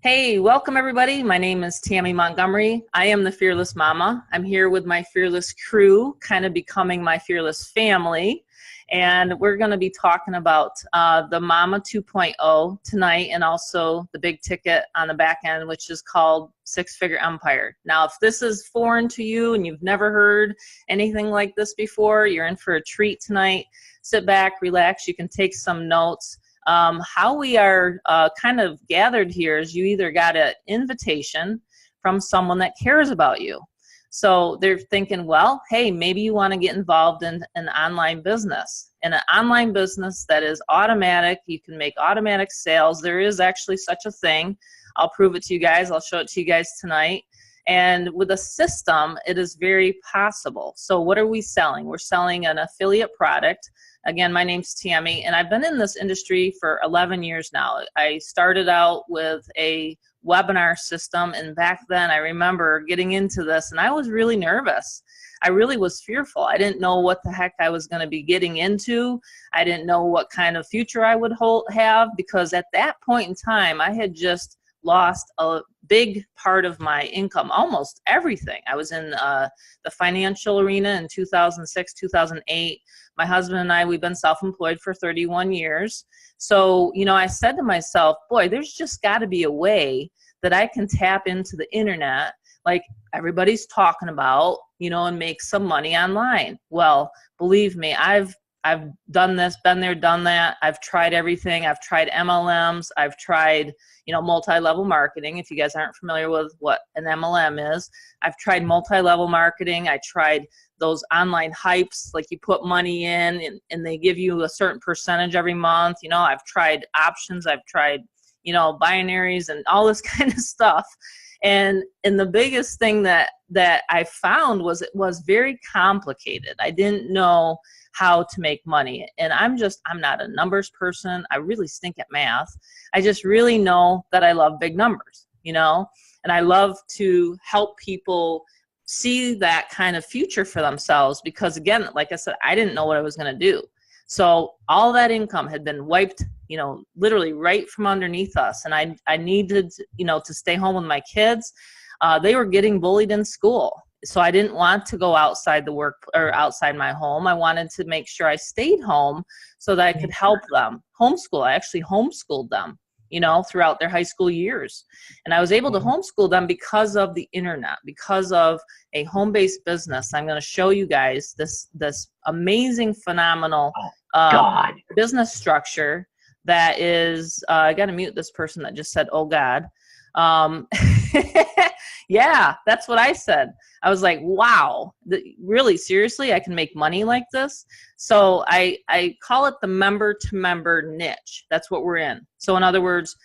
Hey, welcome everybody. My name is Tammy Montgomery. I am the Fearless Mama. I'm here with my Fearless crew, kind of becoming my Fearless family. And we're going to be talking about the Momma 2.0 tonight, and also the big ticket on the back end, which is called Six-Figure Empire. Now, if this is foreign to you and you've never heard anything like this before, you're in for a treat tonight. Sit back, relax. You can take some notes. How we are kind of gathered here is you either got an invitation from someone that cares about you. So they're thinking, well, hey, maybe you want to get involved in an online business. In an online business that is automatic, you can make automatic sales. There is actually such a thing. I'll prove it to you guys. I'll show it to you guys tonight. And with a system, it is very possible. So what are we selling? We're selling an affiliate product. Again, my name's Tammy, and I've been in this industry for 11 years now. I started out with a webinar system, and back then I remember getting into this, and I was really nervous. I really was fearful. I didn't know what the heck I was going to be getting into. I didn't know what kind of future I would have, because at that point in time, I had just lost a big part of my income, almost everything. I was in the financial arena in 2006, 2008. My husband and I, we've been self-employed for 31 years. So, you know, I said to myself, boy, there's just got to be a way that I can tap into the internet like everybody's talking about, you know, and make some money online. Well, believe me, I've done this, been there, done that. I've tried everything. I've tried MLMs. I've tried, you know, multi-level marketing. If you guys aren't familiar with what an MLM is, I've tried multi-level marketing. I tried those online hypes, like you put money in and they give you a certain percentage every month. You know, I've tried options. I've tried, you know, binaries and all this kind of stuff. And the biggest thing that I found was it was very complicated. I didn't know how to make money. And I'm not a numbers person. I really stink at math. I just really know that I love big numbers, you know, and I love to help people see that kind of future for themselves, because again, like I said, I didn't know what I was going to do. So all that income had been wiped, you know, literally right from underneath us. And I needed, you know, to stay home with my kids. They were getting bullied in school. So I didn't want to go outside the work or outside my home. I wanted to make sure I stayed home so that I could help them. Homeschool. I actually homeschooled them, you know, throughout their high school years. And I was able to homeschool them because of the internet, because of a home-based business. I'm going to show you guys this amazing, phenomenal business structure that is, I got to mute this person that just said, oh God. Yeah, that's what I said. I was like, wow, really, seriously, I can make money like this? So I call it the member-to-member niche. That's what we're in. So in other words,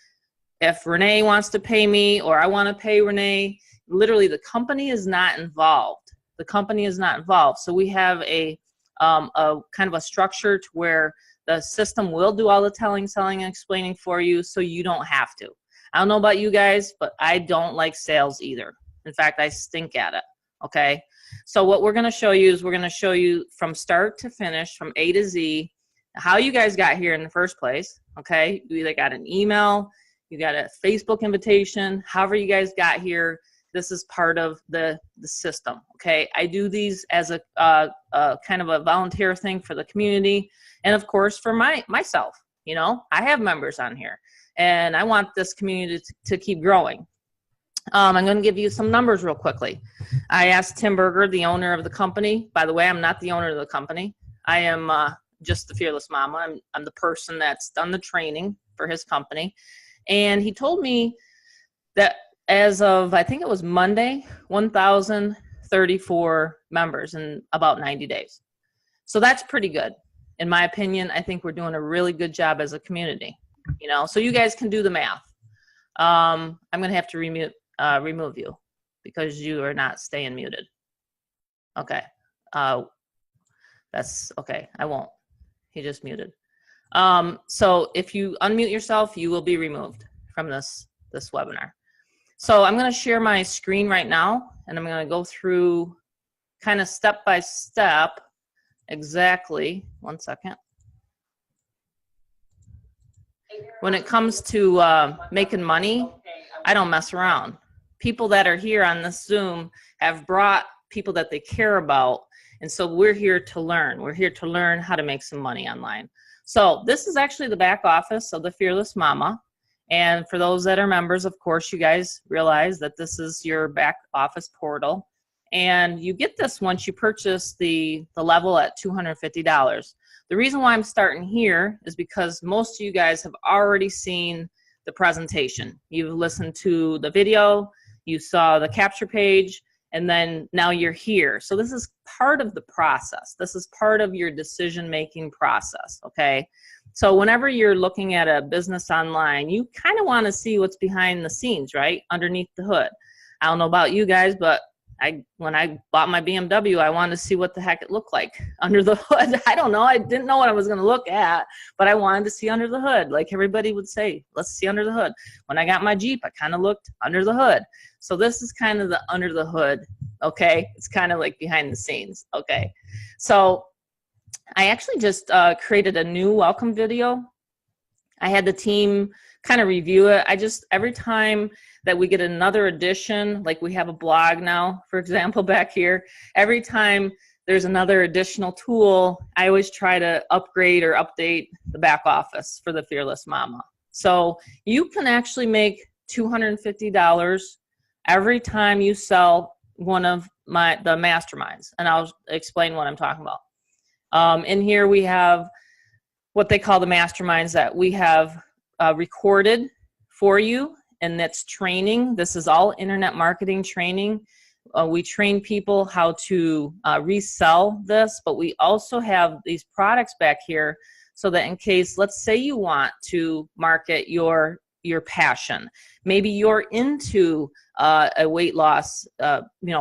if Renee wants to pay me or I want to pay Renee, literally the company is not involved. The company is not involved. So we have a kind of a structure to where the system will do all the telling, selling, and explaining for you, so you don't have to. I don't know about you guys, but I don't like sales either. In fact, I stink at it. Okay. So what we're going to show you is we're going to show you from start to finish, from A to Z, how you guys got here in the first place. Okay. You either got an email, you got a Facebook invitation, however you guys got here. This is part of the system. Okay. I do these as a kind of a volunteer thing for the community. And of course for myself, you know, I have members on here and I want this community to keep growing. I'm going to give you some numbers real quickly. I asked Tim Berger, the owner of the company. By the way, I'm not the owner of the company. I am just the Fearless Mama. I'm the person that's done the training for his company. And he told me that as of, I think it was Monday, 1,034 members in about 90 days. So that's pretty good. In my opinion, I think we're doing a really good job as a community. You know, so you guys can do the math. I'm going to have to remove you because you are not staying muted. Okay. That's okay. I won't. He just muted. So if you unmute yourself, you will be removed from this webinar. So I'm going to share my screen right now, and I'm going to go through kind of step by step exactly. One second. When it comes to making money, I don't mess around. People that are here on this Zoom have brought people that they care about. And so we're here to learn. We're here to learn how to make some money online. So this is actually the back office of the Fearless Momma. And for those that are members, of course, you guys realize that this is your back office portal. And you get this once you purchase the level at $250. The reason why I'm starting here is because most of you guys have already seen the presentation. You've listened to the video, you saw the capture page, and then now you're here. So this is part of the process. This is part of your decision-making process, okay? So whenever you're looking at a business online, you kind of want to see what's behind the scenes, right? Underneath the hood. I don't know about you guys, but when I bought my BMW, I wanted to see what the heck it looked like under the hood. I don't know. I didn't know what I was going to look at, but I wanted to see under the hood. Like everybody would say, let's see under the hood. When I got my Jeep, I kind of looked under the hood. So this is kind of the under the hood, okay? It's kind of like behind the scenes, okay? So I actually just created a new welcome video. I had the team kind of review it. Every time that we get another edition, like we have a blog now, for example, back here, every time there's another additional tool, I always try to upgrade or update the back office for the Fearless Momma. So you can actually make $250 every time you sell one of the masterminds, and I'll explain what I'm talking about. In here we have what they call the masterminds that we have recorded for you, and that's training. This is all internet marketing training. We train people how to resell this, but we also have these products back here so that in case, let's say you want to market your passion. Maybe you're into a weight loss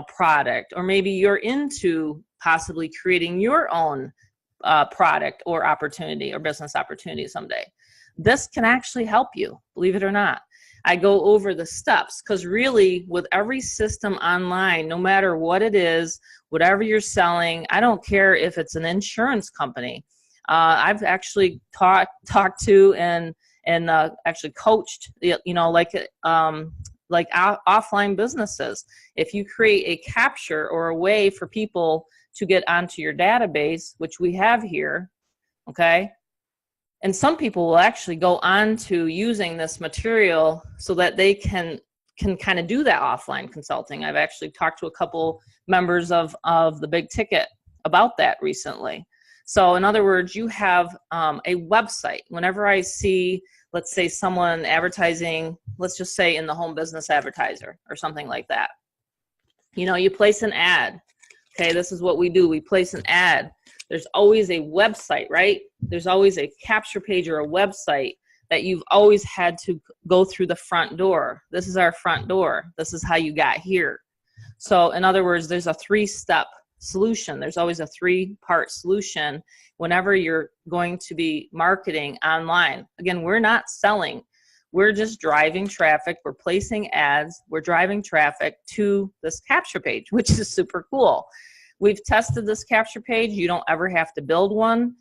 product, or maybe you're into possibly creating your own product or opportunity or business opportunity someday. This can actually help you, believe it or not. I go over the steps because really with every system online, no matter what it is, whatever you're selling, I don't care if it's an insurance company. I've actually talked to and actually coached, like offline businesses. If you create a capture or a way for people to get onto your database, which we have here, okay? And some people will actually go on to using this material so that they can kind of do that offline consulting. I've actually talked to a couple members of the big ticket about that recently. So in other words, you have a website. Whenever I see, let's say someone advertising, let's just say in the home business advertiser or something like that, you place an ad. Okay, this is what we do. We place an ad. There's always a website, right? There's always a capture page or a website that you've always had to go through the front door. This is our front door. This is how you got here. So in other words, there's a three-step solution. There's always a three-part solution whenever you're going to be marketing online. Again, we're not selling. We're just driving traffic. We're placing ads. We're driving traffic to this capture page, which is super cool. We've tested this capture page. You don't ever have to build one.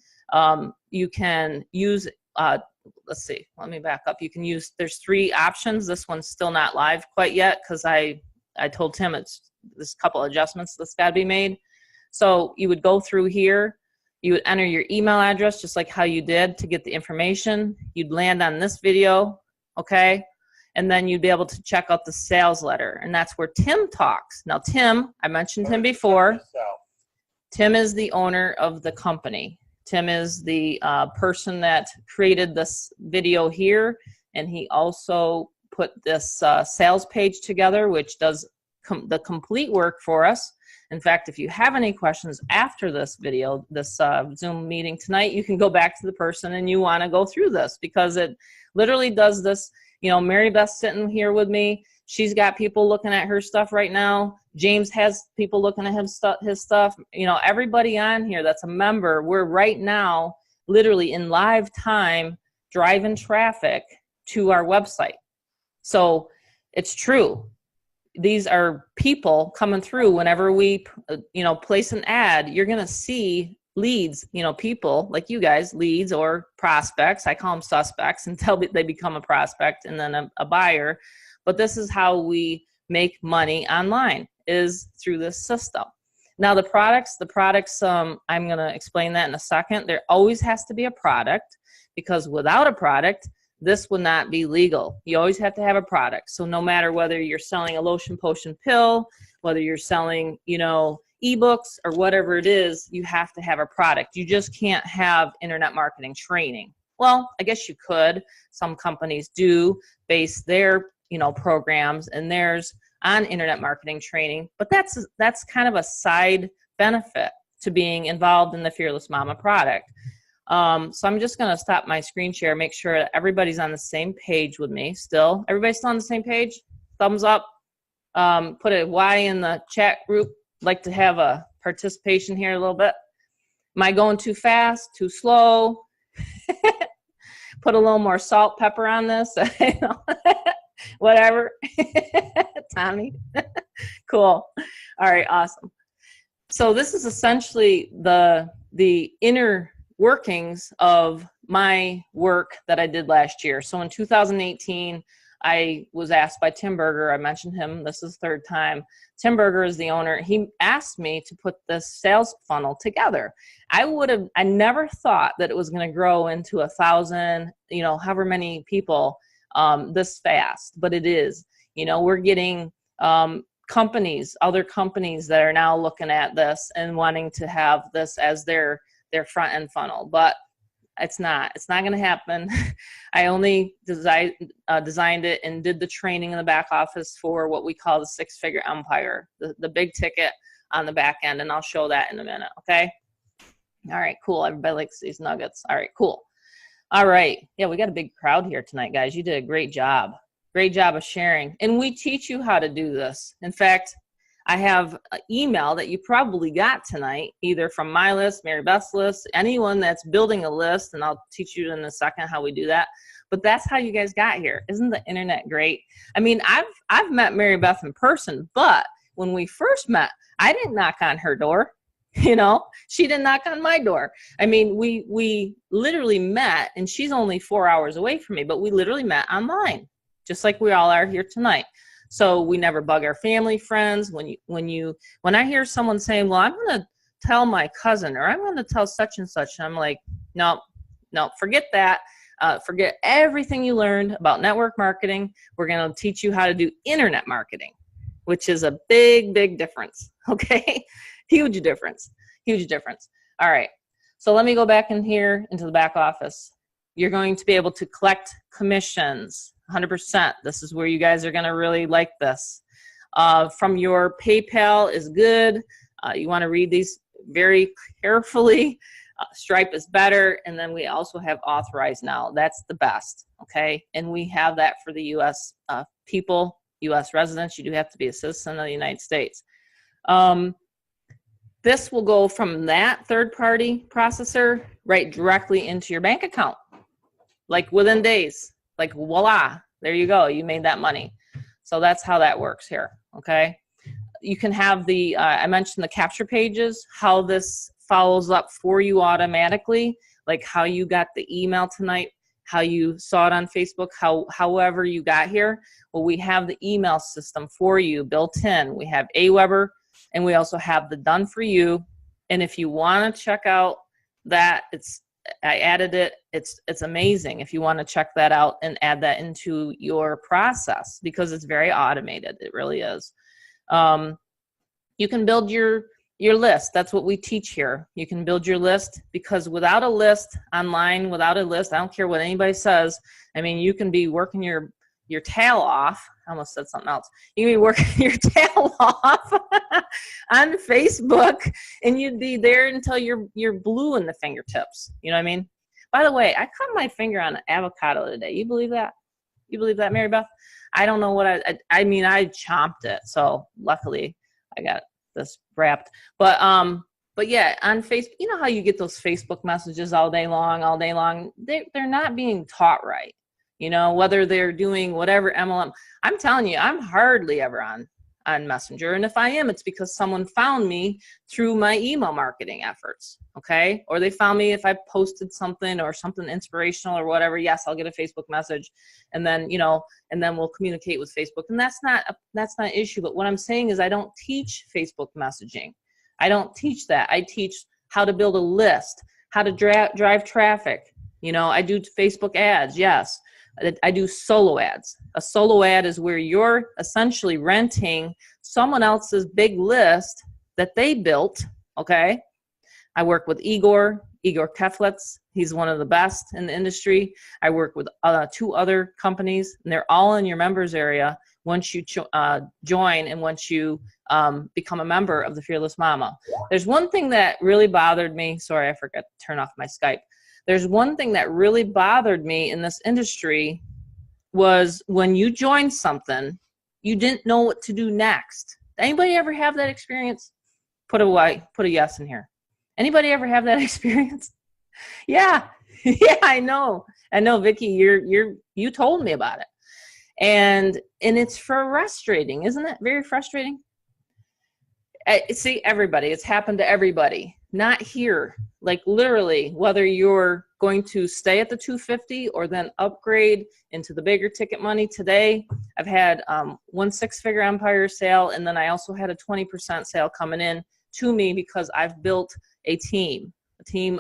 You can use, let's see, let me back up. You can use, there's 3 options. This one's still not live quite yet because I told Tim there's a couple adjustments that's got to be made. So you would go through here. You would enter your email address just like how you did to get the information. You'd land on this video, okay? And then you'd be able to check out the sales letter. And that's where Tim talks. Now, Tim, I mentioned him before. Tim is the owner of the company. Tim is the person that created this video here. And he also put this sales page together, which does the complete work for us. In fact, if you have any questions after this video, this Zoom meeting tonight, you can go back to the person and you want to go through this because it literally does this. Mary Beth's sitting here with me. She's got people looking at her stuff right now. James has people looking at his stuff. Everybody on here that's a member, we're right now literally in live time driving traffic to our website. So it's true. These are people coming through. Whenever we place an ad, you're going to see leads, you know, people like you guys, leads or prospects. I call them suspects until they become a prospect and then a buyer. But this is how we make money online, is through this system. Now the products, I'm going to explain that in a second. There always has to be a product, because without a product, this would not be legal. You always have to have a product. So no matter whether you're selling a lotion potion pill, whether you're selling, you know, ebooks or whatever it is, you have to have a product. You just can't have internet marketing training. Well, I guess you could. Some companies do base their, you know, programs and theirs on internet marketing training, but that's kind of a side benefit to being involved in the Fearless Momma product. So I'm just going to stop my screen share, make sure that everybody's on the same page with me still. Everybody still on the same page? Thumbs up. Put a Y in the chat group. Like to have a participation here a little bit. Am I going too fast, too slow? Put a little more salt, pepper on this. Whatever. Tommy. Cool. All right, awesome. So this is essentially the inner workings of my work that I did last year. So in 2018, I was asked by Tim Berger, I mentioned him, this is the third time. Tim Berger is the owner. He asked me to put this sales funnel together. I never thought that it was going to grow into 1,000, you know, however many people this fast, but it is. You know, we're getting companies, other companies that are now looking at this and wanting to have this as their front end funnel, but it's not going to happen. I only designed it and did the training in the back office for what we call the six-figure empire, the big ticket on the back end, and I'll show that in a minute. Okay. All right, cool. Everybody likes these nuggets. All right, cool. All right. Yeah, we got a big crowd here tonight, guys. You did a great job. Great job of sharing. And we teach you how to do this. In fact, I have an email that you probably got tonight, either from my list, Mary Beth's list, anyone that's building a list, and I'll teach you in a second how we do that. But that's how you guys got here. Isn't the internet great? I mean, I've met Mary Beth in person, but when we first met, I didn't knock on her door. You know, she didn't knock on my door. I mean, we literally met, and she's only 4 hours away from me, but we literally met online, just like we all are here tonight. So we never bug our family, friends. When I hear someone saying, well, I'm going to tell my cousin, or I'm going to tell such and such, and I'm like, no, forget that. Forget everything you learned about network marketing. We're going to teach you how to do internet marketing, which is a big, big difference. Okay. Huge difference. Huge difference. All right. So let me go back in here into the back office. You're going to be able to collect commissions. 100%. This is where you guys are going to really like this. From your PayPal is good. You want to read these very carefully. Stripe is better. And then we also have Authorize now. That's the best. Okay. And we have that for the U.S. People, U.S. residents. You do have to be a citizen of the United States. This will go from that third-party processor right directly into your bank account, like within days. Like, voila, there you go. You made that money. So that's how that works here, okay? You can have the, I mentioned the capture pages, how this follows up for you automatically, like how you got the email tonight, how you saw it on Facebook, however you got here. Well, we have the email system for you built in. We have Aweber, and we also have the Done For You. And if you want to check out that, I added it. It's amazing if you want to check that out and add that into your process, because it's very automated. It really is. You can build your list. That's what we teach here. You can build your list, because without a list online, without a list, I don't care what anybody says. I mean, you can be working your tail off. I almost said something else. You can be working your tail off on Facebook, and you'd be there until you're blue in the fingertips. You know what I mean? By the way, I cut my finger on an avocado today. You believe that? You believe that, Mary Beth? I don't know what I mean, I chomped it. So luckily I got this wrapped. But yeah, on Facebook, you know how you get those Facebook messages all day long? They're not being taught right. You know, whether they're doing whatever MLM. I'm telling you, I'm hardly ever on on Messenger. And if I am, it's because someone found me through my email marketing efforts, okay? Or they found me if I posted something or something inspirational or whatever. Yes, I'll get a Facebook message, and then, you know, and then we'll communicate with Facebook. And that's not an issue. But what I'm saying is I don't teach Facebook messaging. I don't teach that. I teach how to build a list, how to drive traffic. You know, I do Facebook ads, yes. I do solo ads. A solo ad is where you're essentially renting someone else's big list that they built, okay? I work with Igor Keflitz. He's one of the best in the industry. I work with 2 other companies, and they're all in your members area once you join and once you become a member of the Fearless Momma. There's one thing that really bothered me. Sorry, I forgot to turn off my Skype. There's one thing that really bothered me in this industry was when you join something, you didn't know what to do next. Anybody ever have that experience? Put a yes in here. Anybody ever have that experience? Yeah, yeah, I know, Vicky, you told me about it, and it's frustrating, isn't it? Very frustrating. See, everybody, it's happened to everybody. Not here, like literally, whether you're going to stay at the 250 or then upgrade into the bigger ticket money. Today, I've had 1 6-figure Empire sale, and then I also had a 20% sale coming in to me because I've built a team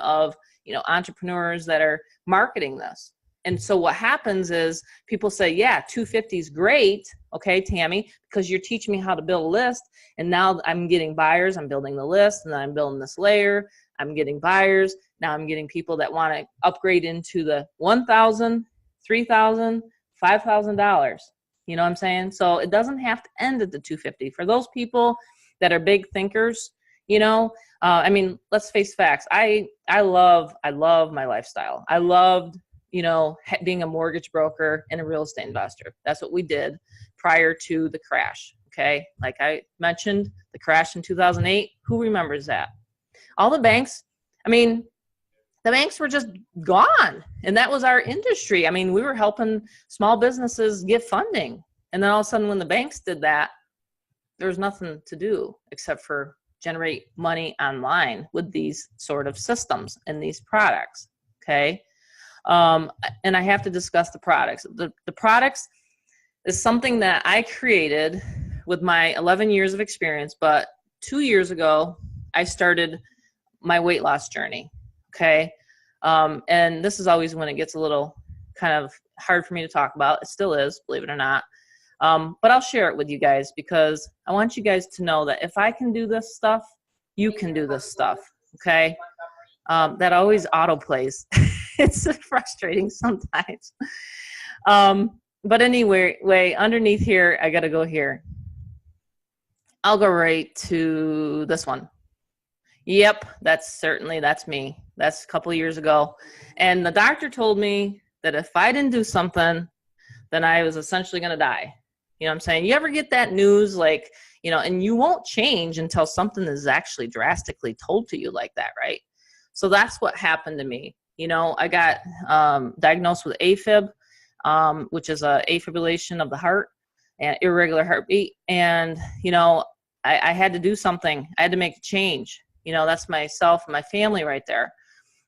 of, you know, entrepreneurs that are marketing this. And so what happens is people say, yeah, 250 is great. Okay, Tammy, because you're teaching me how to build a list. And now I'm getting buyers. I'm building the list, and then I'm building this layer. I'm getting buyers. Now I'm getting people that want to upgrade into the $1,000, $3,000, $5,000. You know what I'm saying? So it doesn't have to end at the 250. For those people that are big thinkers, you know, I mean, let's face facts. I love my lifestyle. I loved, you know, being a mortgage broker and a real estate investor. That's what we did prior to the crash. Okay. Like I mentioned, the crash in 2008, who remembers that? All the banks, I mean, the banks were just gone. And that was our industry. I mean, we were helping small businesses get funding. And then all of a sudden when the banks did that, there was nothing to do except for generate money online with these sort of systems and these products. Okay. And I have to discuss the products. The products is something that I created with my 11 years of experience, but 2 years ago, I started my weight loss journey, okay? And this is always when it gets a little kind of hard for me to talk about. It still is, believe it or not. But I'll share it with you guys because I want you guys to know that if I can do this stuff, you can do this stuff, okay? That always auto-plays. It's frustrating sometimes. But anyway, underneath here, I got to go here. I'll go right to this one. Yep, that's me. That's a couple of years ago. And the doctor told me that if I didn't do something, then I was essentially going to die. You know what I'm saying? You ever get that news, like, you know, and you won't change until something is actually drastically told to you like that, right? So that's what happened to me. You know, I got diagnosed with AFib, which is a afibrillation of the heart and irregular heartbeat. And, you know, I had to do something. I had to make a change. You know, that's myself and my family right there.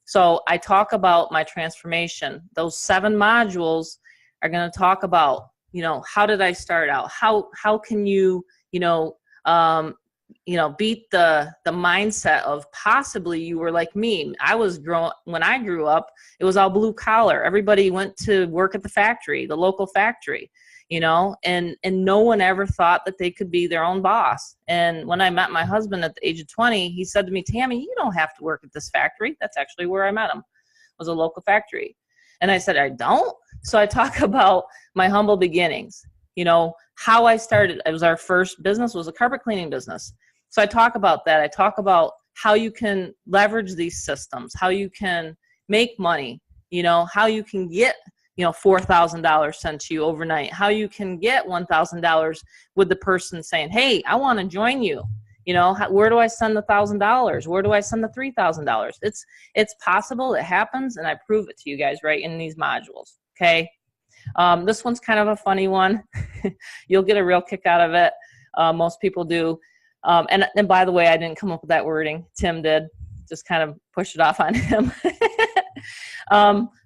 So I talk about my transformation. Those 7 modules are going to talk about, you know, how did I start out? How can you, beat the mindset of possibly you were like me. When I grew up, it was all blue collar. Everybody went to work at the factory, the local factory, you know, and no one ever thought that they could be their own boss. And when I met my husband at the age of 20, he said to me, Tammy, you don't have to work at this factory. That's actually where I met him, was a local factory. And I said, I don't. So I talk about my humble beginnings, you know, how I started. It was our first business was a carpet cleaning business. So I talk about that. I talk about how you can leverage these systems, how you can make money, you know, how you can get, you know, $4,000 sent to you overnight, how you can get $1,000 with the person saying, hey, I want to join you. You know, where do I send the $1,000? Where do I send the $3,000? It's possible. It happens. And I prove it to you guys right in these modules. Okay. This one's kind of a funny one. You'll get a real kick out of it. Most people do. And by the way, I didn't come up with that wording. Tim did. Just kind of push it off on him.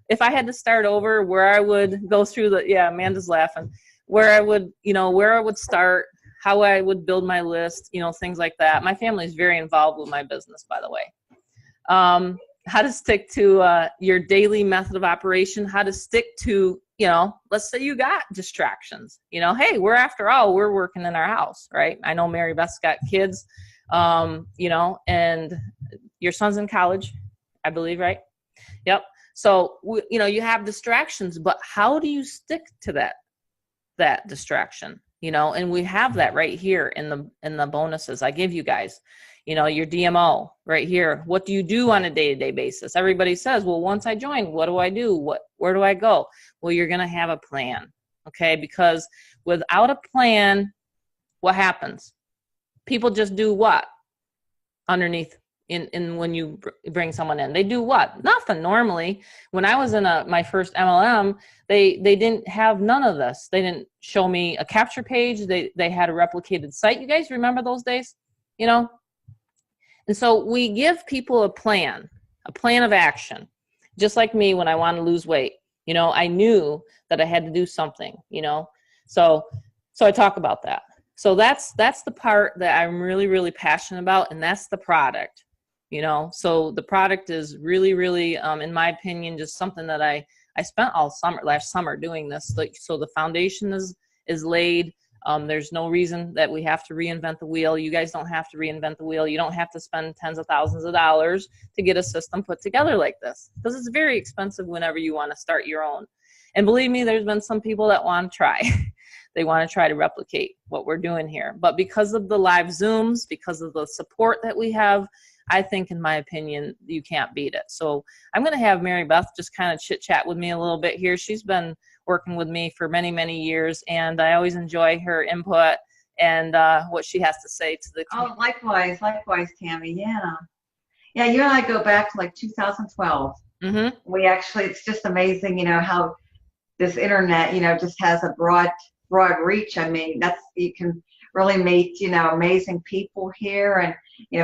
If I had to start over, where I would go through Amanda's laughing, where I would start, how I would build my list, things like that. My family is very involved with my business, by the way. How to stick to your daily method of operation, how to stick to, let's say you got distractions, hey, after all, we're working in our house, right? I know Mary Beth's got kids, and your son's in college, I believe, right? Yep. So, you have distractions, but how do you stick to that distraction? And we have that right here in the bonuses I give you guys, your DMO right here. What do you do on a day-to-day basis? Everybody says, well, once I join, what do I do? Where do I go? Well, you're going to have a plan. Okay. Because without a plan, what happens? People just do what underneath in when you bring someone in, they do what? Nothing normally. When I was in my first MLM, they didn't have none of this. They didn't show me a capture page. They had a replicated site. You guys remember those days? And so we give people a plan of action. Just like me, when I want to lose weight, I knew that I had to do something, so I talk about that. So that's the part that I'm really, really passionate about. And that's the product. So the product is really, really, in my opinion, just something that I spent last summer doing this. So the foundation is laid. There's no reason that we have to reinvent the wheel. You guys don't have to reinvent the wheel. You don't have to spend tens of thousands of dollars to get a system put together like this, because it's very expensive whenever you want to start your own. And believe me, there's been some people that want to try. They want to try to replicate what we're doing here. But because of the live Zooms, because of the support that we have, I think, in my opinion, you can't beat it. So I'm going to have Mary Beth just kind of chit chat with me a little bit here. She's been working with me for many, many years, and I always enjoy her input and what she has to say to the community. Oh, likewise, Tammy. Yeah, you and I go back to like 2012. Mm-hmm. We actually, it's just amazing, how this internet, just has a broad reach. I mean, you can really meet, amazing people here, and,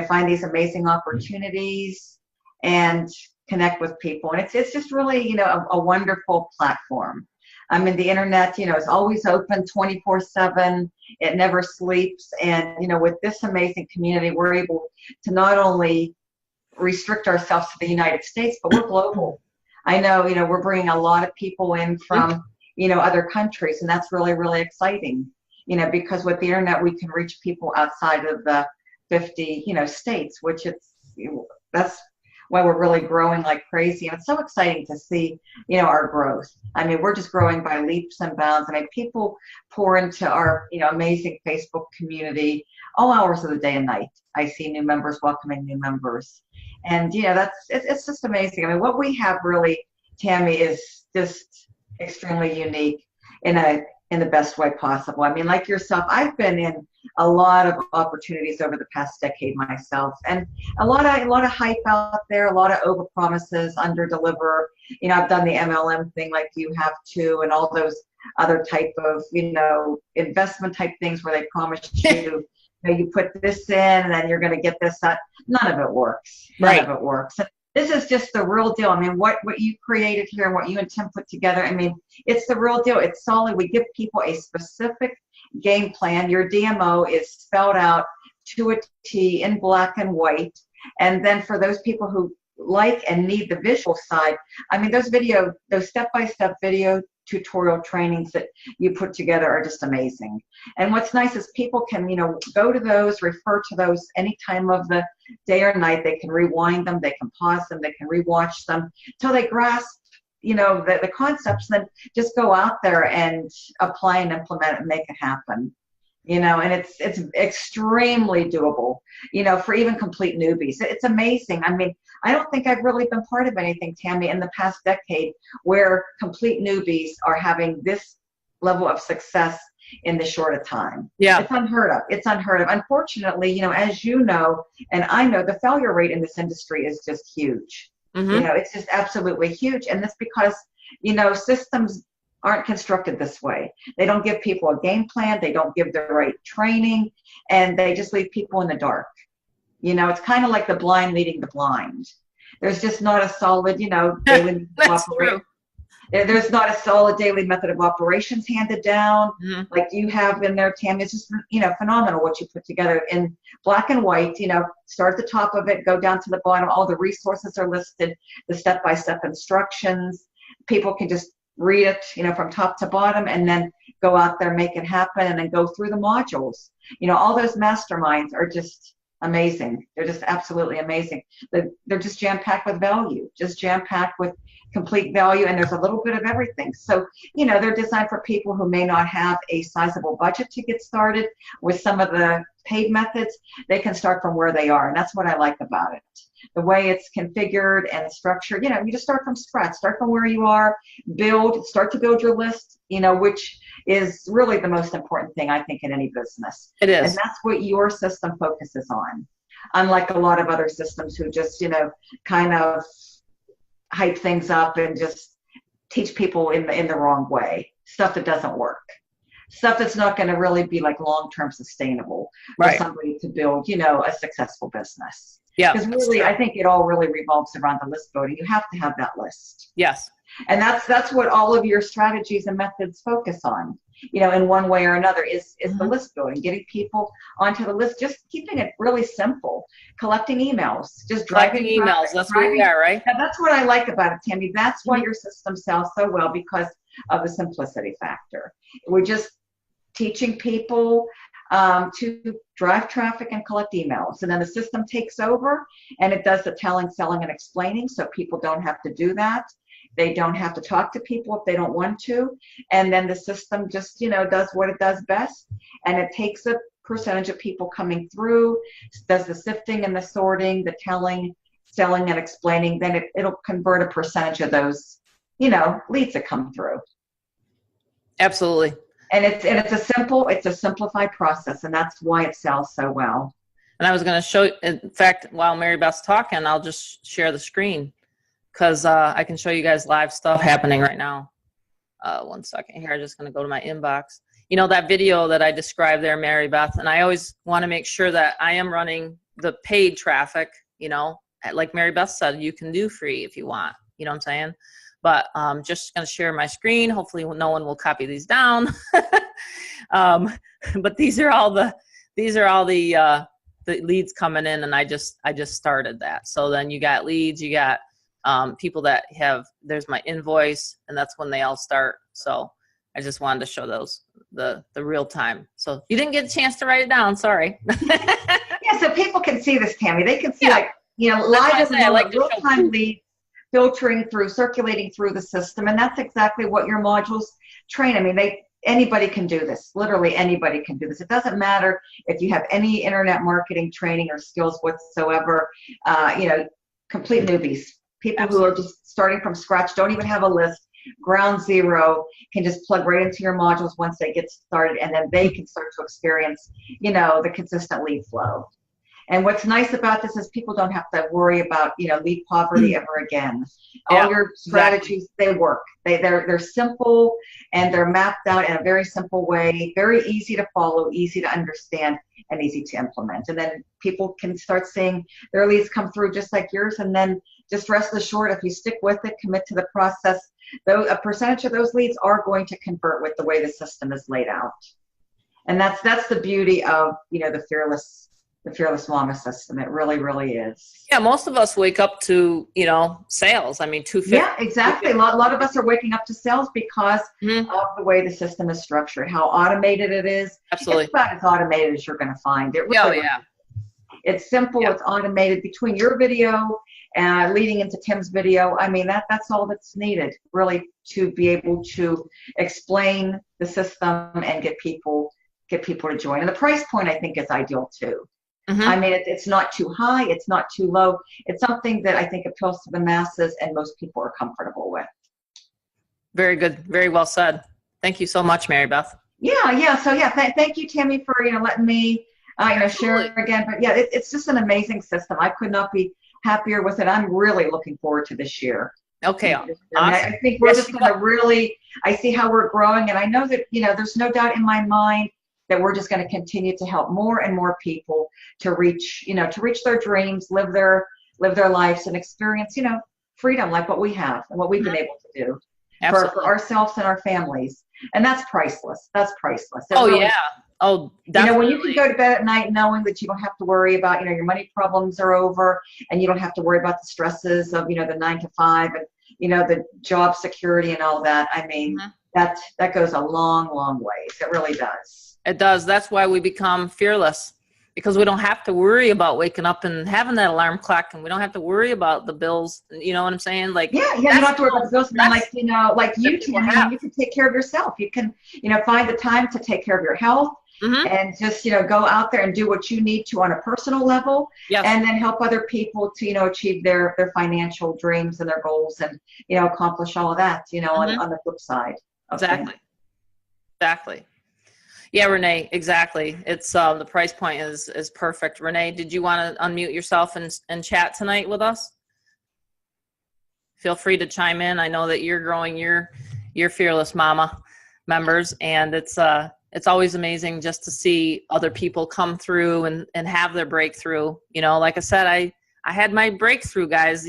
find these amazing opportunities and connect with people. And it's just really, a wonderful platform. I mean, the internet, is always open 24/7. It never sleeps. And, with this amazing community, we're able to not only restrict ourselves to the United States, but we're global. I know, we're bringing a lot of people in from, other countries, and that's really, really exciting, because with the internet, we can reach people outside of the 50, states, which that's why we're really growing like crazy. And it's so exciting to see, our growth. I mean, we're just growing by leaps and bounds. I mean, people pour into our, amazing Facebook community all hours of the day and night. I see new members welcoming new members. And, it's just amazing. I mean, what we have really, Tammy, is just extremely unique in the best way possible. I mean, like yourself, I've been in a lot of opportunities over the past decade myself, and a lot of hype out there, a lot of over promises, under deliver. I've done the MLM thing like you have too, and all those other type of, investment type things where they promise you, you put this in and then you're going to get this, that. None of it works. None of it works. This is just the real deal. I mean, what you created here and what you and Tim put together, I mean, it's the real deal. It's solid. We give people a specific game plan. Your DMO is spelled out to a T in black and white. And then for those people who like and need the visual side, I mean, those step-by-step video tutorial trainings that you put together are just amazing. And what's nice is people can, go to those, refer to those any time of the day or night. They can rewind them, they can pause them, they can rewatch them till they grasp, the concepts, and then just go out there and apply and implement it and make it happen. And it's extremely doable, for even complete newbies. It's amazing. I mean, I don't think I've really been part of anything, Tammy, in the past decade where complete newbies are having this level of success in this short a time. Yeah. It's unheard of. It's unheard of. Unfortunately, as you know, and I know, the failure rate in this industry is just huge. Mm-hmm. It's just absolutely huge. And that's because, systems aren't constructed this way. They don't give people a game plan. They don't give the right training, and they just leave people in the dark. You know, it's kind of like the blind leading the blind. There's just not a solid, you know, daily operation. There's not a solid daily method of operations handed down like you have in there, Tammy. It's just, you know, phenomenal what you put together in black and white. You know, start at the top of it, go down to the bottom. All the resources are listed, the step-by-step instructions. People can just read it, you know, from top to bottom, and then go out there, make it happen, and then go through the modules. You know, all those masterminds are just amazing. They're just absolutely amazing. They're just jam-packed with value, just jam-packed with complete value, and there's a little bit of everything. So, you know, they're designed for people who may not have a sizable budget to get started with some of the paid methods. They can start from where they are, and that's what I like about it. The way it's configured and structured, you know, you just start from scratch, start from where you are, start to build your list, you know, which is really the most important thing, I think, in any business. It is. And that's what your system focuses on. Unlike a lot of other systems who just, you know, kind of hype things up and just teach people in the wrong way, stuff that doesn't work, stuff that's not going to really be like long-term sustainable for somebody to build, you know, a successful business. Yeah, because really, I think it all really revolves around the list building. You have to have that list. Yes. And that's what all of your strategies and methods focus on, you know, in one way or another, is the list building, getting people onto the list, just keeping it really simple, collecting emails, just driving emails. That's what we are, right? Yeah, that's what I like about it, Tammy. That's why your system sells so well, because of the simplicity factor. We're just teaching people to drive traffic and collect emails, and then the system takes over and it does the telling, selling, and explaining, so people don't have to do that. They don't have to talk to people if they don't want to, and then the system just, you know, does what it does best, and it takes a percentage of people coming through, does the sifting and the sorting, the telling, selling, and explaining. Then it'll convert a percentage of those, you know, leads that come through. Absolutely. And it's a simplified process, and that's why it sells so well. And I was going to show, in fact, while Mary Beth's talking, I'll just share the screen, because I can show you guys live stuff happening right now. 1 second here. I'm just going to go to my inbox. You know, that video that I described there, Mary Beth, and I always want to make sure that I am running the paid traffic. You know, like Mary Beth said, you can do free if you want. You know what I'm saying? But just going to share my screen. Hopefully no one will copy these down. But these are all the leads coming in, and I just started that. So then you got leads, you got people that have, there's my invoice, and that's when they all start. So I just wanted to show those, the real time. So you didn't get a chance to write it down, sorry. Yeah, so people can see this, Tammy. They can see, like, you know, live real time leads filtering through, circulating through the system, and that's exactly what your modules train. I mean, anybody can do this. Literally anybody can do this. It doesn't matter if you have any internet marketing training or skills whatsoever. You know, complete newbies, people who are just starting from scratch, don't even have a list, ground zero, can just plug right into your modules once they get started, and then they can start to experience, you know, the consistent lead flow. And what's nice about this is people don't have to worry about, you know, lead poverty ever again. All your strategies, they work. They're simple, and they're mapped out in a very simple way, very easy to follow, easy to understand, and easy to implement. And then people can start seeing their leads come through just like yours, and then just rest assured, if you stick with it, commit to the process, a percentage of those leads are going to convert with the way the system is laid out. And that's the beauty of, you know, the Fearless Momma system. It really, really is. Yeah, most of us wake up to, you know, sales. I mean, 250. Yeah, exactly. A lot of us are waking up to sales because of the way the system is structured, how automated it is. Absolutely. It's about as automated as you're going to find. It really It's simple. It's automated between your video and leading into Tim's video. I mean, that's all that's needed, really, to be able to explain the system and get people to join. And the price point, I think, is ideal too. I mean, it's not too high, it's not too low. It's something that I think appeals to the masses and most people are comfortable with. Very good. Very well said. Thank you so much, Mary Beth. Yeah. So thank you, Tammy, for, you know, letting me, you know, share it again. But yeah, it's just an amazing system. I could not be happier with it. I'm really looking forward to this year. Okay, I awesome. think we're just going to really, I see how we're growing. And I know that, there's no doubt in my mind that we're just going to continue to help more and more people to reach, to reach their dreams, live their lives and experience, freedom like what we have and what we've been able to do for ourselves and our families. And that's priceless. That's priceless. It oh really, yeah. Oh, definitely. when you can go to bed at night knowing that you don't have to worry about, your money problems are over, and you don't have to worry about the stresses of, the 9 to 5 and, the job security and all that. I mean, that goes a long, long ways. It really does. It does. That's why we become fearless, because we don't have to worry about waking up and having that alarm clock, and we don't have to worry about the bills. You know what I'm saying? Like, yeah, you don't have to worry about the bills. And like you, Tammy, you can take care of yourself. You can, find the time to take care of your health. And just, go out there and do what you need to on a personal level, and then help other people to, achieve their financial dreams and their goals, and, accomplish all of that, on the flip side. Exactly. Yeah, Renee, exactly. It's the price point is perfect. Renee, did you want to unmute yourself and chat tonight with us? Feel free to chime in. I know that you're growing your Fearless Momma members, and it's always amazing just to see other people come through and have their breakthrough. Like I said, I had my breakthrough, guys.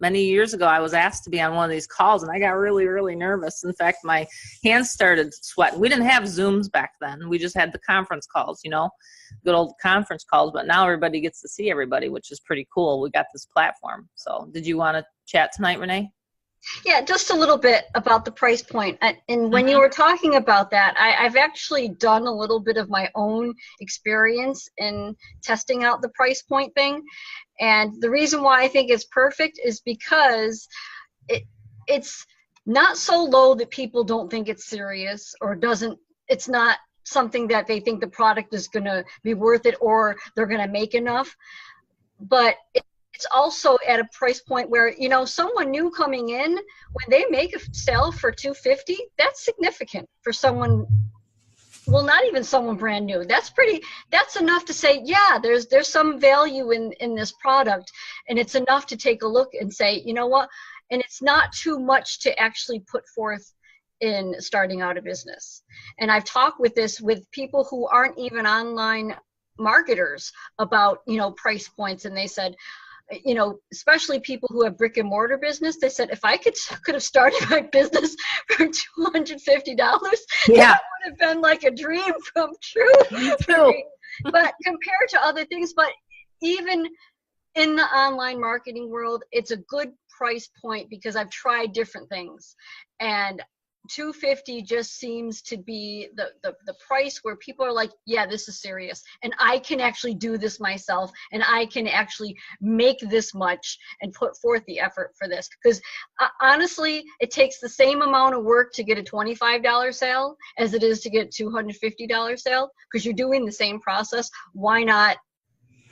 Many years ago, I was asked to be on one of these calls, and I got really, really nervous. In fact, my hands started sweating. We didn't have Zooms back then. We just had the conference calls, good old conference calls. But now everybody gets to see everybody, which is pretty cool. We got this platform. So did you want to chat tonight, Renee? Yeah, just a little bit about the price point. And when you were talking about that, I've actually done a little bit of my own experience in testing out the price point thing. And the reason why I think it's perfect is because it's not so low that people don't think it's serious, or it's not something that they think the product is going to be worth it, or they're going to make enough. But it's also at a price point where, someone new coming in, when they make a sale for $250, that's significant for someone. Well, not even someone brand new. That's enough to say, yeah, there's some value in this product, and it's enough to take a look and say, you know what? And it's not too much to actually put forth in starting out a business. And I've talked with people who aren't even online marketers about, price points, and they said, especially people who have brick and mortar business, they said, if I could have started my business for $250, that would have been like a dream come true for me. But compared to other things, but even in the online marketing world, it's a good price point because I've tried different things, and $250 just seems to be the price where people are like, yeah, this is serious, and I can actually do this myself, and I can actually make this much and put forth the effort for this. Because honestly, it takes the same amount of work to get a $25 sale as it is to get a $250 sale, because you're doing the same process. Why not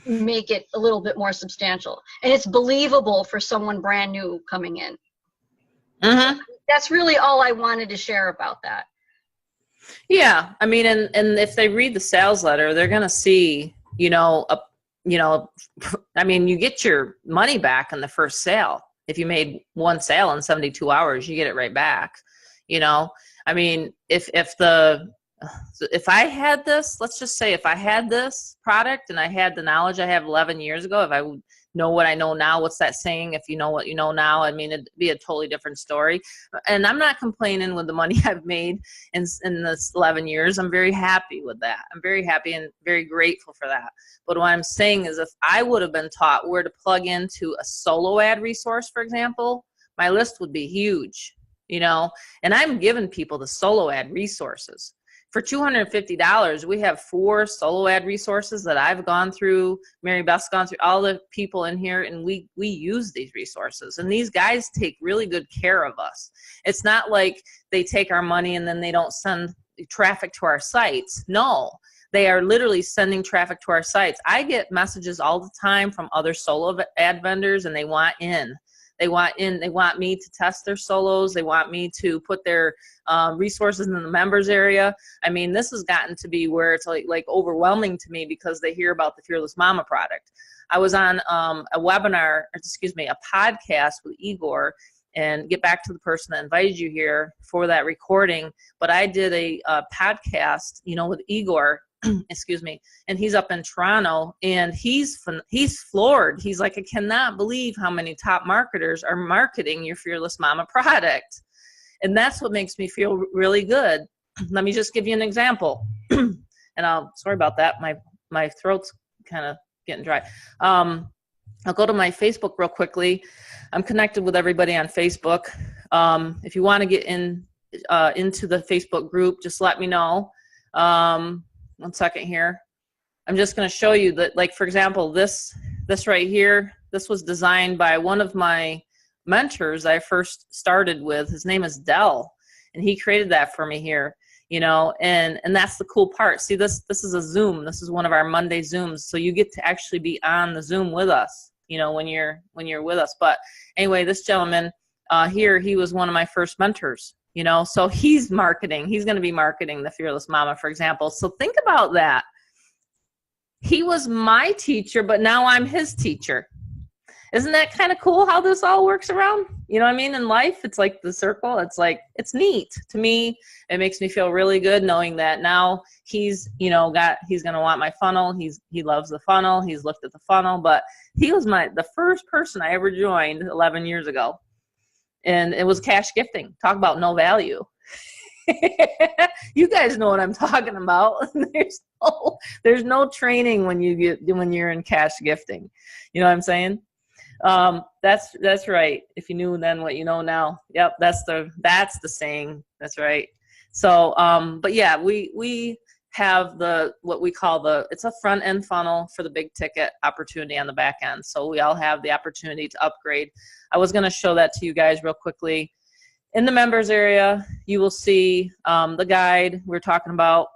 make it a little bit more substantial? And it's believable for someone brand new coming in. That's really all I wanted to share about that. Yeah, I mean, and if they read the sales letter, they're gonna see, I mean, you get your money back in the first sale. If you made one sale in 72 hours, you get it right back. I mean, if I had this, let's just say, if I had this product and I had the knowledge I have 11 years ago, if I would know what I know now, what's that saying? If you know what you know now, I mean, it'd be a totally different story. And I'm not complaining with the money I've made in this 11 years. I'm very happy with that. I'm very happy and very grateful for that. But what I'm saying is, if I would have been taught where to plug into a solo ad resource, for example, my list would be huge, and I'm giving people the solo ad resources. For $250, we have 4 solo ad resources that I've gone through, Mary Beth's gone through, all the people in here, and we use these resources. And these guys take really good care of us. It's not like they take our money and then they don't send traffic to our sites. No, they are literally sending traffic to our sites. I get messages all the time from other solo ad vendors, and they want in. They want me to test their solos. They want me to put their resources in the members area. I mean, this has gotten to be where it's like overwhelming to me, because they hear about the Fearless Momma product. I was on a podcast with Igor, and get back to the person that invited you here for that recording. But I did a podcast, you know, with Igor, excuse me, and he's up in Toronto, and he's floored. He's like, I cannot believe how many top marketers are marketing your Fearless Momma product. And that's what makes me feel really good. Let me just give you an example. And sorry about that. My throat's kind of getting dry. I'll go to my Facebook real quickly. I'm connected with everybody on Facebook. If you want to get into the Facebook group, just let me know. 1 second here. I'm just going to show you that, like, for example, this right here, this was designed by one of my mentors I first started with. His name is Dell, and he created that for me here, you know, and that's the cool part. See, this is a Zoom. This is one of our Monday Zooms, so you get to actually be on the Zoom with us, you know, when you're with us. But anyway, this gentleman here, he was one of my first mentors, you know, so he's going to be marketing the Fearless Momma, for example. So think about that. He was my teacher, but now I'm his teacher. Isn't that kind of cool how this all works around? You know what I mean? In life, it's like the circle. It's like, it's neat to me. It makes me feel really good knowing that now he's, you know, he's going to want my funnel. He loves the funnel. He's looked at the funnel, but he was the first person I ever joined 11 years ago. And it was cash gifting. Talk about no value. You guys know what I'm talking about. There's no training when you're in cash gifting. You know what I'm saying? That's right. If you knew then what you know now. Yep, that's the saying. That's right. So but yeah, we have what we call it's a front end funnel for the big ticket opportunity on the back end. So we all have the opportunity to upgrade. I was going to show that to you guys real quickly. In the members area, you will see the guide we're talking about.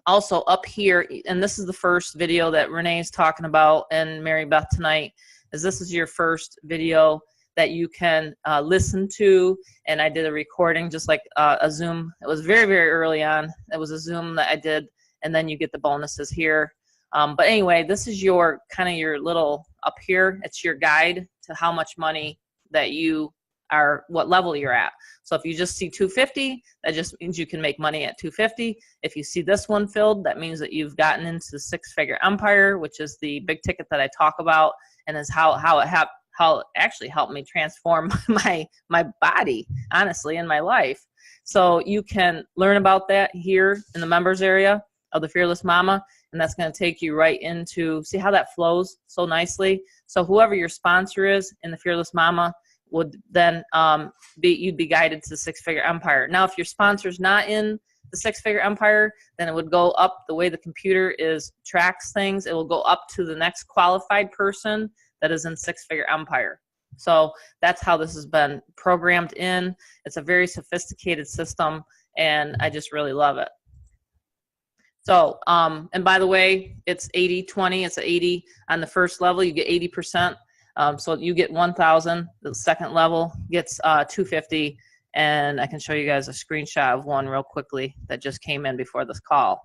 Also up here, and this is the first video that Renee's talking about and Mary Beth tonight, is this is your first video that you can listen to. And I did a recording just like a Zoom. It was very, very early on. It was a Zoom that I did, and then you get the bonuses here. But anyway, this is your kind of your little up here. It's your guide to how much money that you are, what level you're at. So if you just see 250, that just means you can make money at 250. If you see this one filled, that means that you've gotten into the six-figure empire, which is the big ticket that I talk about, and is how it actually helped me transform my body, honestly, in my life. So you can learn about that here in the members area of the Fearless Momma, and that's going to take you right into, see how that flows so nicely. So whoever your sponsor is in the Fearless Momma would then you'd be guided to the six-figure empire. Now, if your sponsor's not in the six-figure empire, then it would go up the way the computer tracks things. It will go up to the next qualified person that is in six-figure empire. So that's how this has been programmed in. It's a very sophisticated system, and I just really love it. So, and by the way, it's 80-20. It's 80 on the first level. You get 80%. So you get 1,000. The second level gets 250. And I can show you guys a screenshot of one real quickly that just came in before this call.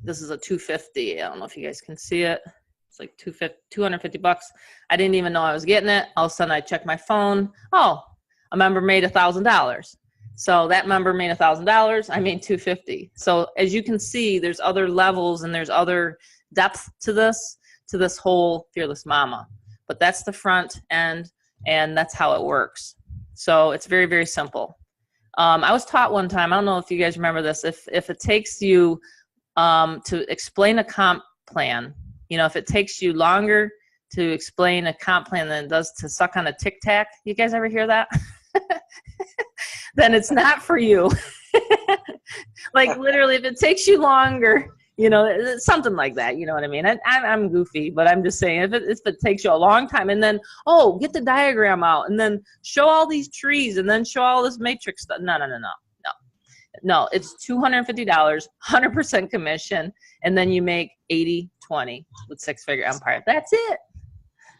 This is a 250. I don't know if you guys can see it. It's like 250 bucks. I didn't even know I was getting it. All of a sudden I checked my phone. Oh, a member made $1,000. So that member made $1,000. I made 250. So as you can see, there's other levels and there's other depth to this whole Fearless Momma. But that's the front end, and that's how it works. So it's very, very simple. I was taught one time, I don't know if you guys remember this, if it takes you to explain a comp plan, you know, if it takes you longer to explain a comp plan than it does to suck on a Tic Tac, you guys ever hear that? Then it's not for you. Like literally, if it takes you longer, you know, something like that, you know what I mean? I'm goofy, but I'm just saying, if it takes you a long time, and then, oh, get the diagram out, and then show all these trees, and then show all this matrix stuff. No, it's $250, 100% commission, and then you make 80-20 with six-figure empire. That's it.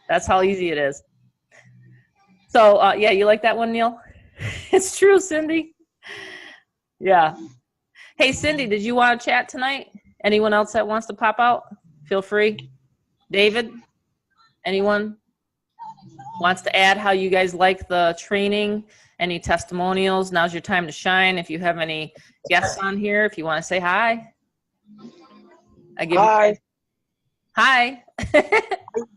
That's how easy it is. So, yeah, you like that one, Neil? It's true, Cindy. Yeah. Hey, Cindy, did you want to chat tonight? Anyone else that wants to pop out? Feel free. David? Anyone? wants to add how you guys like the training, any testimonials, now's your time to shine. If you have any guests on here, if you want to say hi. Hi. Hi.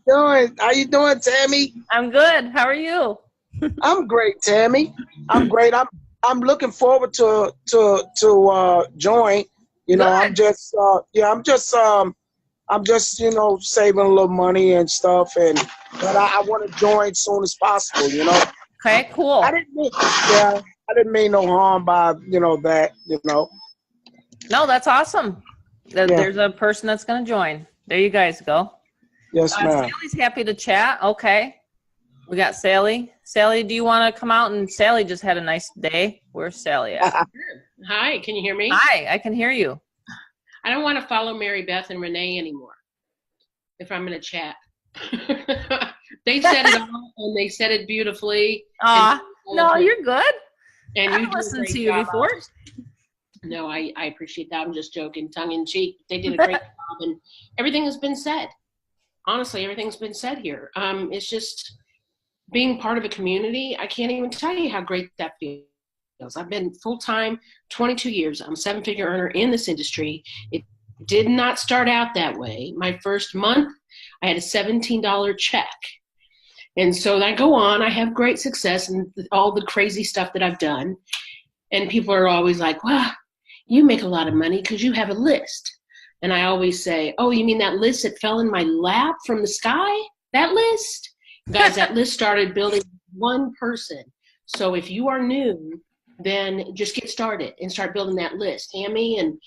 How you doing, Tammy? I'm good. How are you? I'm great, Tammy. I'm great. I'm looking forward to join. You know, I'm just saving a little money and stuff, but I want to join as soon as possible. You know. Okay, cool. I didn't mean no harm by that. No, that's awesome. There's a person that's going to join. There you guys go. Yes, ma'am. Sally's happy to chat. Okay. We got Sally. Sally, do you want to come out? And Sally just had a nice day. Where's Sally at? Hi, can you hear me? Hi, I can hear you. I don't want to follow Mary Beth and Renee anymore if I'm going to chat. They said it all, and they said it beautifully. No, you're good. And I've listened to you before. No, I appreciate that. I'm just joking, tongue in cheek. They did a great job, and everything has been said. Honestly, everything's been said here. It's just being part of a community. I can't even tell you how great that feels. I've been full-time 22 years. I'm a seven-figure earner in this industry. It did not start out that way. My first month, I had a $17 check. And so I go on, I have great success and all the crazy stuff that I've done. And people are always like, wow, you make a lot of money because you have a list. And I always say, oh, you mean that list that fell in my lap from the sky? That list? Guys, that list started building one person. So if you are new, then just get started and start building that list. Tammy and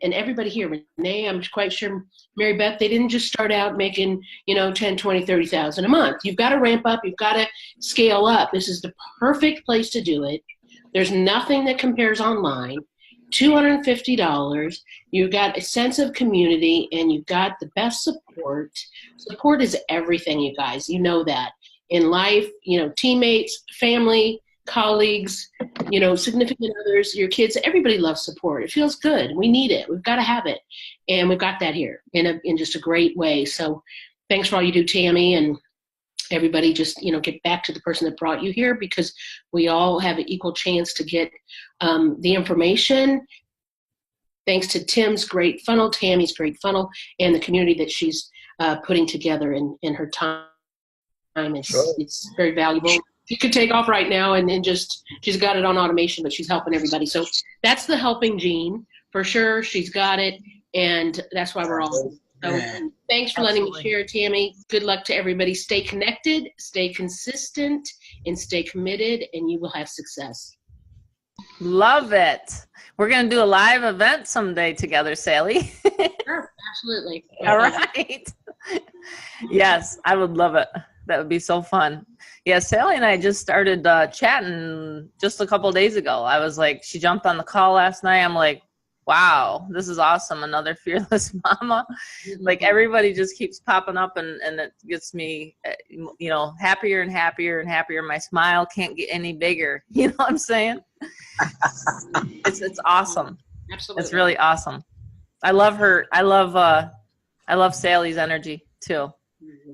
everybody here, Renee, I'm quite sure, Mary Beth, they didn't just start out making, 10, 20, 30,000 a month. You've got to ramp up. You've got to scale up. This is the perfect place to do it. There's nothing that compares online. $250. You've got a sense of community, and you've got the best support. Support is everything, you guys. You know that. In life, teammates, family, colleagues, significant others, your kids, everybody loves support. It feels good. We need it. We've got to have it. And we've got that here in just a great way. So thanks for all you do, Tammy, and everybody. Just, get back to the person that brought you here, because we all have an equal chance to get the information. Thanks to Tim's great funnel, Tammy's great funnel, and the community that she's putting together in her time. It's very valuable. She could take off right now and just, she's got it on automation, but she's helping everybody. So that's the helping gene for sure. She's got it. And that's why we're all. So thanks for letting me share, Tammy. Good luck to everybody. Stay connected, stay consistent, and stay committed, and you will have success. Love it. We're going to do a live event someday together, Sally. Sure, absolutely. All right. Yes, I would love it. That would be so fun. Yeah, Sally and I just started chatting just a couple of days ago. I was like, she jumped on the call last night. I'm like, wow, this is awesome. Another Fearless Mama. Like, everybody just keeps popping up, and it gets me, happier and happier and happier. My smile can't get any bigger. You know what I'm saying? It's awesome. Absolutely. It's really awesome. I love her. I love Sally's energy too.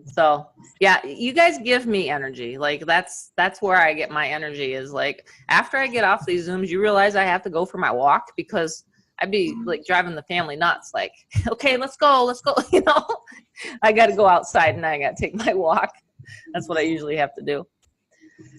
So yeah, you guys give me energy. Like, that's where I get my energy, is like, after I get off these Zooms, you realize I have to go for my walk, because I'd be like driving the family nuts. Like, okay, let's go. I got to go outside and I got to take my walk. That's what I usually have to do.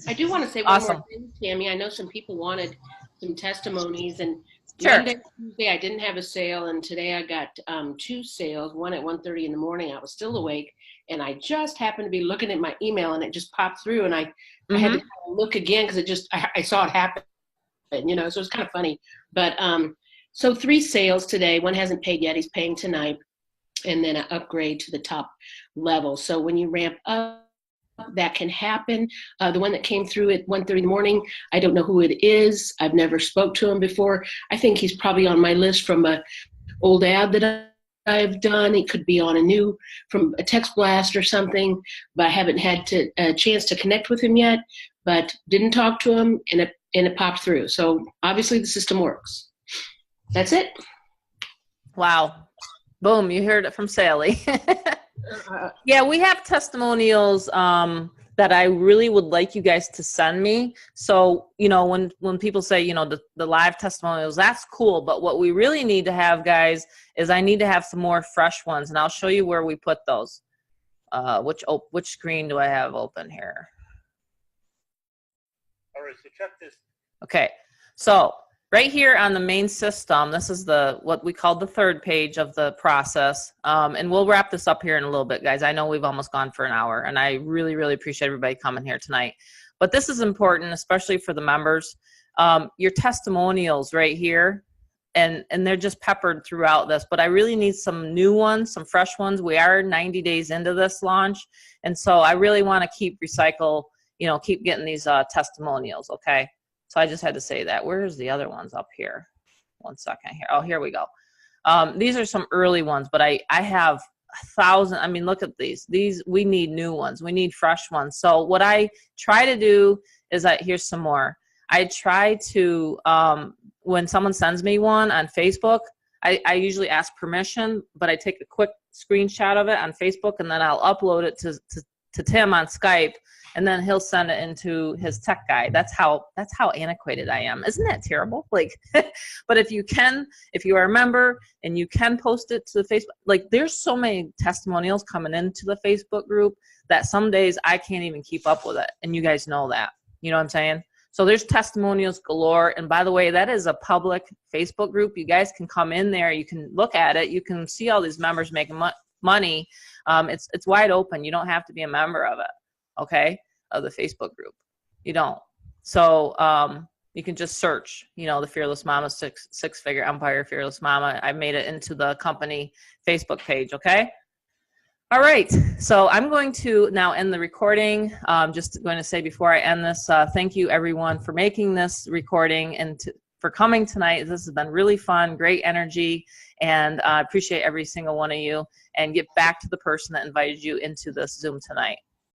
I do want to say one more thing, Tammy. I know some people wanted some testimonies, and sure. Monday, Tuesday, I didn't have a sale, and today I got 2 sales, one at 1:30 in the morning. I was still awake, and I just happened to be looking at my email, and it just popped through, and I had to look again, because I saw it happen, so it's kind of funny. But so 3 sales today. One hasn't paid yet. He's paying tonight, and then an upgrade to the top level. So when you ramp up, that can happen. The one that came through at 1:30 in the morning, I don't know who it is. I've never spoke to him before. I think he's probably on my list from an old ad that I've done. He could be on from a text blast or something, but I haven't had a chance to connect with him yet, but didn't talk to him, and it popped through. So obviously the system works. That's it. Wow. Boom. You heard it from Sally. Yeah, we have testimonials that I really would like you guys to send me. So, you know, when people say, you know, the live testimonials, that's cool. But what we really need to have, guys, is I need to have some more fresh ones. And I'll show you where we put those. Which screen do I have open here? All right, so check this. Okay, so right here on the main system, this is what we call the third page of the process. And we'll wrap this up here in a little bit, guys. I know we've almost gone for an hour, and I really, really appreciate everybody coming here tonight. But this is important, especially for the members. Your testimonials right here, and they're just peppered throughout this. But I really need some new ones, some fresh ones. We are 90 days into this launch, and so I really want to keep keep getting these testimonials, okay? So I just had to say that. Where's the other ones up here? One second here. Oh, here we go. These are some early ones, but I have 1,000. I mean, look at these. We need new ones. We need fresh ones. So what I try to do is here's some more. I try to, when someone sends me one on Facebook, I usually ask permission, but I take a quick screenshot of it on Facebook, and then I'll upload it to Tim on Skype, and then he'll send it into his tech guy. That's how antiquated I am. Isn't that terrible? Like, but if you are a member and you can post it to the Facebook, like there's so many testimonials coming into the Facebook group that some days I can't even keep up with it. And you guys know that, you know what I'm saying? So there's testimonials galore. And by the way, that is a public Facebook group. You guys can come in there. You can look at it. You can see all these members making money. It's wide open. You don't have to be a member of it. Okay, of the Facebook group. You don't. So you can just search, you know, the Fearless Momma, six-figure empire, Fearless Momma. I made it into the company Facebook page, okay? All right, so I'm going to now end the recording. Just going to say before I end this, thank you everyone for making this recording and for coming tonight. This has been really fun, great energy, and I appreciate every single one of you. And get back to the person that invited you into this Zoom tonight.